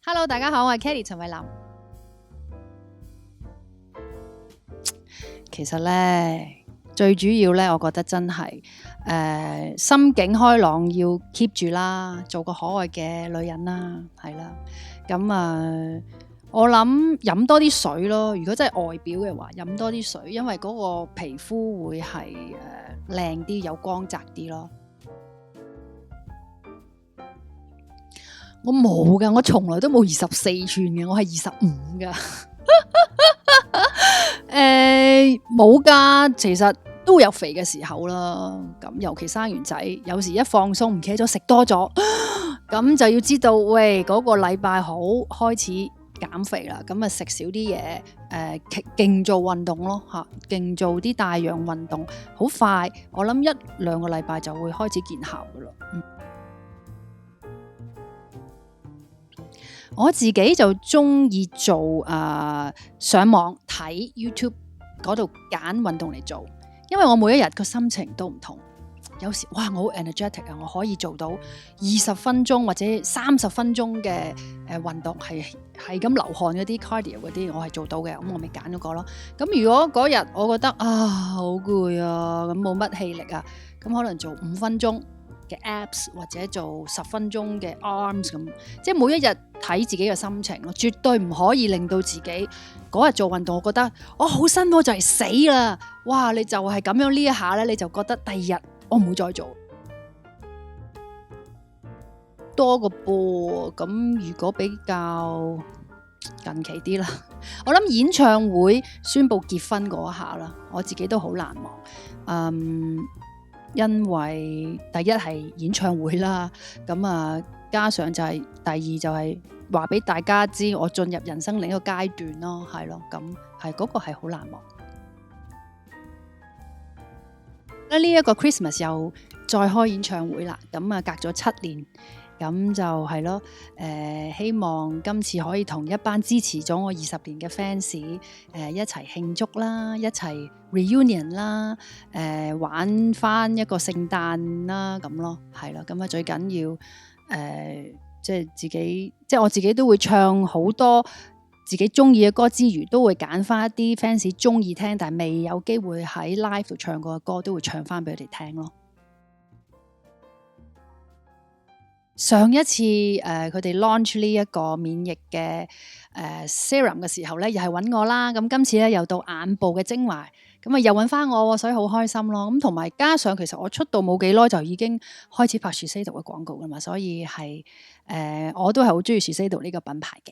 Hello， 大家好，我係 Kelly 陳慧琳。其實咧，最主要咧，我覺得真係心境開朗，要 keep 住啦，做個可愛嘅女人啦，係啦。咁我諗飲多啲水咯。如果真係外表嘅話，飲多啲水，因為嗰個皮膚會係靚啲，有光澤啲咯。我冇噶，我從來都冇24寸嘅，我係25噶。冇噶，其實都會有肥嘅時候啦。咁尤其生完仔，有時一放鬆唔記得咗食多咗，咁就要知道，喂，嗰個禮拜好開始減肥啦。咁啊食少啲嘢，勁做運動咯吓，勁做啲帶氧運動，好快，我諗1-2個禮拜就會開始見效噶啦。我自己就中意做上網睇 YouTube 嗰度揀運動嚟做，因為我每一日個心情都唔同。有時哇，我好 energetic 啊，我可以做到20分鐘或者30分鐘嘅運動，係咁流汗嗰啲 cardio 嗰啲，我係做到嘅。咁我咪揀嗰個咯。咁如果嗰日我覺得好攰啊，咁冇乜氣力啊，咁可能做5分鐘嘅 abs 或者做10分鐘嘅 arms 咁，即係每一日睇自己嘅心情咯，絕對唔可以令到自己嗰日做運動，我覺得我好辛苦就係死啦！哇，你就係咁樣呢一下咧，你就覺得第二日我唔會再做多個波。咁如果比較近期啲啦，我諗演唱會宣布結婚嗰一下啦，我自己都好難忘。因為第一係演唱會啦，咁加上就係第二就係話俾大家知我進入人生另一個階段咯，係咯，咁係嗰個係好難忘。呢一個 Christmas 又再開演唱會啦，咁隔咗7年，咁就係咯，希望今次可以同一班支持咗我20年嘅 fans 一齊慶祝啦，一齊 reunion 啦，玩翻一個聖誕啦咁咯，係啦，咁最緊要即係自己，即係我自己都會唱好多自己中意嘅歌之餘，都會揀翻一啲 fans 中意聽但係未有機會喺 live 度唱過嘅歌，都會唱翻俾佢哋聽咯。上一次佢哋 launch 呢一個免疫嘅serum 嘅時候咧，又係揾我啦。咁今次咧又到眼部嘅精華，咁又揾翻我，所以好開心咯。咁同埋加上其實我出道冇幾耐就已經開始拍 Shiseido 嘅廣告㗎嘛，所以係我都係好中意 Shiseido 呢個品牌嘅。